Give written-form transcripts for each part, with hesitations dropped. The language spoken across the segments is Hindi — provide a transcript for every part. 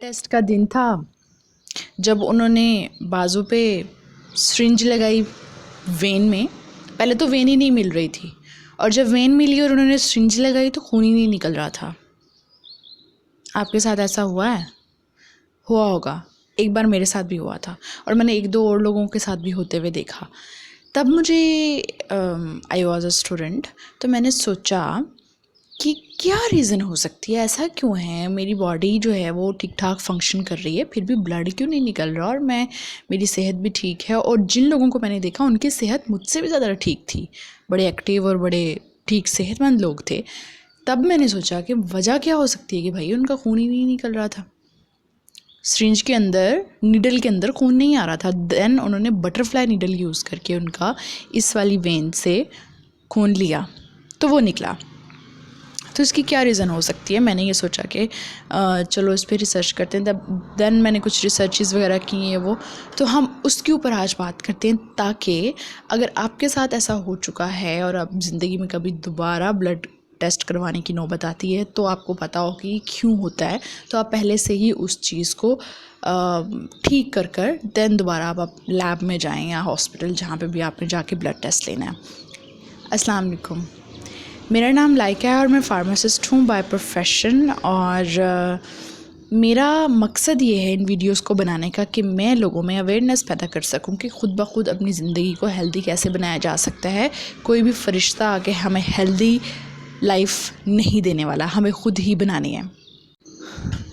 टेस्ट का दिन था जब उन्होंने बाजू पे सिरिंज लगाई वेन में। पहले तो वेन ही नहीं मिल रही थी और जब वेन मिली और उन्होंने सिरिंज लगाई तो खून ही नहीं निकल रहा था। आपके साथ ऐसा हुआ है? हुआ होगा। एक बार मेरे साथ भी हुआ था और मैंने एक दो और लोगों के साथ भी होते हुए देखा। तब मुझे आई वॉज अ स्टूडेंट, तो मैंने सोचा कि क्या रीज़न हो सकती है, ऐसा क्यों है, मेरी बॉडी जो है वो ठीक ठाक फंक्शन कर रही है फिर भी ब्लड क्यों नहीं निकल रहा, और मेरी सेहत भी ठीक है। और जिन लोगों को मैंने देखा उनकी सेहत मुझसे भी ज़्यादा ठीक थी, बड़े एक्टिव और बड़े ठीक सेहतमंद लोग थे। तब मैंने सोचा कि वजह क्या हो सकती है कि भाई उनका खून ही नहीं निकल रहा था, सिरिंज के अंदर, नीडल के अंदर खून नहीं आ रहा था। देन उन्होंने बटरफ्लाई नीडल यूज़ करके उनका इस वाली वेन से खून लिया तो वो निकला। तो इसकी क्या रीज़न हो सकती है? मैंने ये सोचा कि चलो इस पर रिसर्च करते हैं। देन मैंने कुछ रिसर्चेस वगैरह की हैं वो, तो हम उसके ऊपर आज बात करते हैं, ताकि अगर आपके साथ ऐसा हो चुका है और आप ज़िंदगी में कभी दोबारा ब्लड टेस्ट करवाने की नौबत आती है तो आपको पता हो कि क्यों होता है, तो आप पहले से ही उस चीज़ को ठीक कर देन दोबारा आप लैब में जाएँ या हॉस्पिटल जहाँ पे भी आपने जाके ब्लड टेस्ट लेना है। अस्सलाम वालेकुम, मेरा नाम लाइका है और मैं फ़ार्मासिस्ट हूँ बाय प्रोफेशन। और मेरा मकसद ये है इन वीडियोस को बनाने का कि मैं लोगों में अवेयरनेस पैदा कर सकूँ कि ख़ुद ब खुद अपनी ज़िंदगी को हेल्दी कैसे बनाया जा सकता है। कोई भी फ़रिश्ता आके हमें हेल्दी लाइफ नहीं देने वाला, हमें ख़ुद ही बनानी है।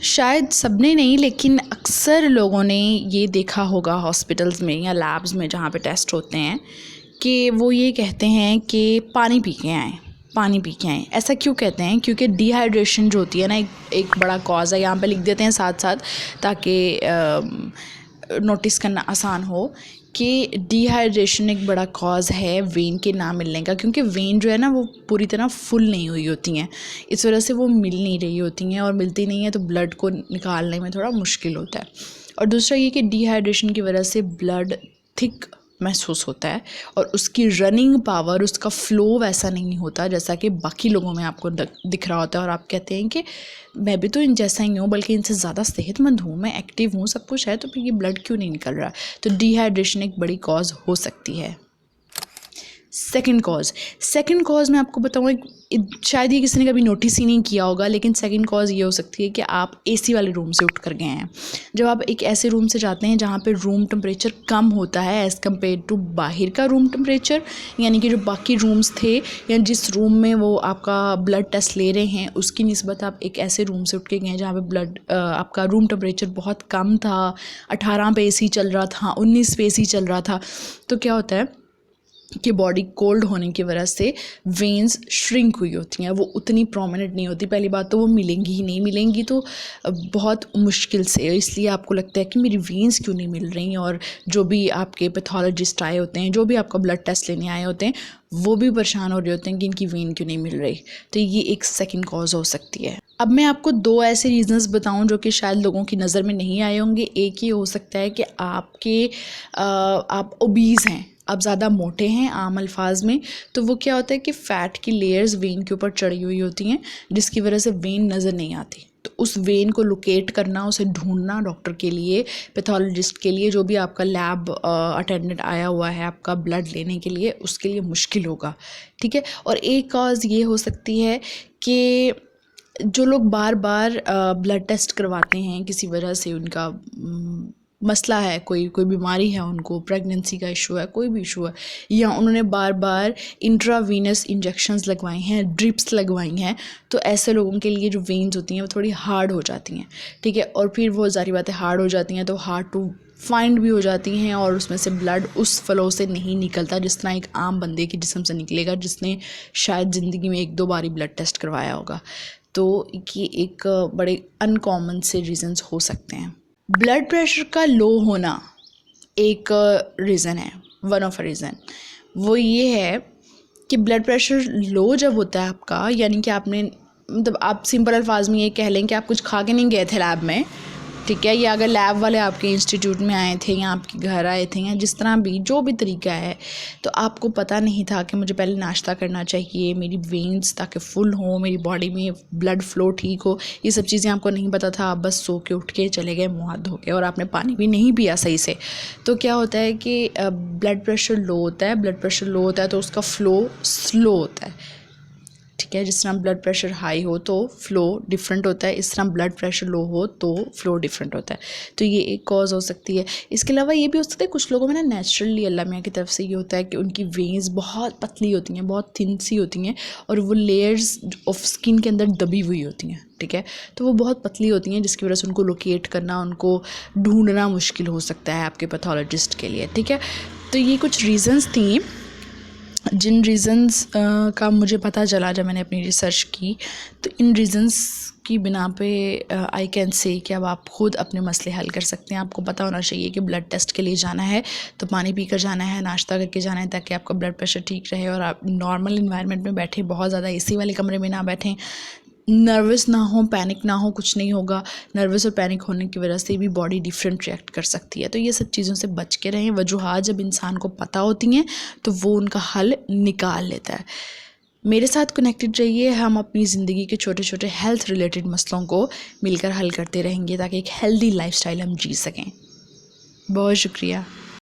शायद सबने नहीं, लेकिन अक्सर लोगों ने ये देखा होगा हॉस्पिटल्स में या लैब्स में जहाँ पे टेस्ट होते हैं कि वो ये कहते हैं कि पानी पी के आएँ, पानी पी के आएँ। ऐसा क्यों कहते हैं? क्योंकि डिहाइड्रेशन जो होती है ना, एक बड़ा कॉज है। यहाँ पे लिख देते हैं साथ साथ ताकि नोटिस करना आसान हो कि डिहाइड्रेशन एक बड़ा कॉज है वेन के ना मिलने का, क्योंकि वेन जो है ना वो पूरी तरह फुल नहीं हुई होती हैं, इस वजह से वो मिल नहीं रही होती हैं, और मिलती नहीं है तो ब्लड को निकालने में थोड़ा मुश्किल होता है। और दूसरा ये कि डिहाइड्रेशन की वजह से ब्लड थिक महसूस होता है और उसकी रनिंग पावर, उसका फ़्लो वैसा नहीं होता जैसा कि बाकी लोगों में आपको दिख रहा होता है। और आप कहते हैं कि मैं भी तो इन जैसा ही हूँ, बल्कि इनसे ज़्यादा सेहतमंद हूँ, मैं एक्टिव हूँ, सब कुछ है, तो फिर ये ब्लड क्यों नहीं निकल रहा? तो डिहाइड्रेशन एक बड़ी कॉज हो सकती है। सेकंड कॉज मैं आपको बताऊँ, शायद ये किसी ने कभी नोटिस ही नहीं किया होगा, लेकिन सेकंड कॉज ये हो सकती है कि आप एसी वाले रूम से उठ कर गए हैं। जब आप एक ऐसे रूम से जाते हैं जहाँ पे रूम टेम्परेचर कम होता है एज़ कम्पेयर टू बाहर का रूम टेम्परेचर, यानी कि जो बाकी रूम्स थे या जिस रूम में वो आपका ब्लड टेस्ट ले रहे हैं उसकी निस्बत आप एक ऐसे रूम से उठ के गए जहाँ पे आपका रूम टेम्परेचर बहुत कम था, 18 पे एसी चल रहा था, 19 पे एसी चल रहा था। तो क्या होता है कि बॉडी कोल्ड होने की वजह से वेन्स श्रिंक हुई होती हैं, वो उतनी प्रोमिनेंट नहीं होती। पहली बात तो वो मिलेंगी ही नहीं, मिलेंगी तो बहुत मुश्किल से, इसलिए आपको लगता है कि मेरी वेन्स क्यों नहीं मिल रही। और जो भी आपके पैथोलॉजिस्ट आए होते हैं, जो भी आपका ब्लड टेस्ट लेने आए होते हैं, वो भी परेशान हो रहे होते हैं कि इनकी वेन क्यों नहीं मिल रही। तो ये एक सेकेंड कॉज हो सकती है। अब मैं आपको दो ऐसे रीज़न्स बताऊं जो कि शायद लोगों की नज़र में नहीं आए होंगे। एक ये हो सकता है कि आप ओबीज़ हैं, आप ज़्यादा मोटे हैं आम अल्फाज में, तो वो क्या होता है कि फ़ैट की लेयर्स वेन के ऊपर चढ़ी हुई होती हैं, जिसकी वजह से वेन नज़र नहीं आती। तो उस वेन को लोकेट करना, उसे ढूंढना डॉक्टर के लिए, पैथोलॉजिस्ट के लिए, जो भी आपका लैब अटेंडेंट आया हुआ है आपका ब्लड लेने के लिए, उसके लिए मुश्किल होगा। ठीक है। और एक कॉज ये हो सकती है कि जो लोग बार बार ब्लड टेस्ट करवाते हैं, किसी वजह से उनका मसला है, कोई बीमारी है, उनको प्रेगनेंसी का इशू है, कोई भी इशू है, या उन्होंने बार बार इंट्रावीनस इंजेक्शंस लगवाई हैं, ड्रिप्स लगवाई हैं, तो ऐसे लोगों के लिए जो वेन्स होती हैं वो थोड़ी हार्ड हो जाती हैं। ठीक है। और फिर वो ज़ाहिर बात है हार्ड हो जाती हैं तो हार्ड टू फाइंड भी हो जाती हैं, और उसमें से ब्लड उस फ्लो से नहीं निकलता जिस तरह एक आम बंदे के जिस्म से निकलेगा जिसने शायद ज़िंदगी में 1-2 बार ही ब्लड टेस्ट करवाया होगा। तो ये एक बड़े अनकॉमन से रीज़न्स हो सकते हैं। ब्लड प्रेशर का लो होना एक रीज़न है, वन ऑफ अ रीज़न। वो ये है कि ब्लड प्रेशर लो जब होता है आपका, यानी कि आपने, मतलब आप सिंपल अल्फाज में ये कह लें कि आप कुछ खा के नहीं गए थे लैब में, ठीक है। या अगर लैब वाले आपके इंस्टीट्यूट में आए थे या आपके घर आए थे या जिस तरह भी जो भी तरीका है, तो आपको पता नहीं था कि मुझे पहले नाश्ता करना चाहिए, मेरी वेन्स ताकि फुल हो, मेरी बॉडी में ब्लड फ्लो ठीक हो, ये सब चीज़ें आपको नहीं पता था। आप बस सो के उठ के चले गए, मुँह हाथ धो के, और आपने पानी भी नहीं पिया सही से। तो क्या होता है कि ब्लड प्रेशर लो होता है। ब्लड प्रेशर लो होता है तो उसका फ़्लो स्लो होता है। ठीक है, जिस तरह ब्लड प्रेशर हाई हो तो फ़्लो डिफरेंट होता है, इस तरह ब्लड प्रेशर लो हो तो फ़्लो डिफरेंट होता है। तो ये एक कॉज हो सकती है। इसके अलावा ये भी हो सकता है कुछ लोगों में ना नेचुरली अल्लाह मियाँ की तरफ से ये होता है कि उनकी वेन्स बहुत पतली होती हैं, बहुत थिन सी होती हैं, और वो लेयर्स ऑफ स्किन के अंदर दबी हुई होती हैं। ठीक है, तो वो बहुत पतली होती हैं, जिसकी वजह से उनको लोकेट करना, उनको ढूंढना मुश्किल हो सकता है आपके पैथोलॉजिस्ट के लिए। ठीक है, तो ये कुछ रीज़न्स थी जिन रीज़न्स का मुझे पता चला जब मैंने अपनी रिसर्च की। तो इन रीज़न्स की बिना पे आई कैन से कि अब आप ख़ुद अपने मसले हल कर सकते हैं। आपको पता होना चाहिए कि ब्लड टेस्ट के लिए जाना है तो पानी पीकर जाना है, नाश्ता करके जाना है, ताकि आपका ब्लड प्रेशर ठीक रहे और आप नॉर्मल इन्वायरमेंट में बैठें, बहुत ज़्यादा एसी वाले कमरे में ना बैठें, नर्वस ना हो, पैनिक ना हो, कुछ नहीं होगा। नर्वस और पैनिक होने की वजह से भी बॉडी डिफरेंट रिएक्ट कर सकती है। तो ये सब चीज़ों से बच के रहें। वजूहात जब इंसान को पता होती हैं तो वो उनका हल निकाल लेता है। मेरे साथ कनेक्टेड रहिए, हम अपनी ज़िंदगी के छोटे छोटे हेल्थ रिलेटेड मसलों को मिलकर हल करते रहेंगे ताकि एक हेल्दी लाइफस्टाइल हम जी सकें। बहुत शुक्रिया।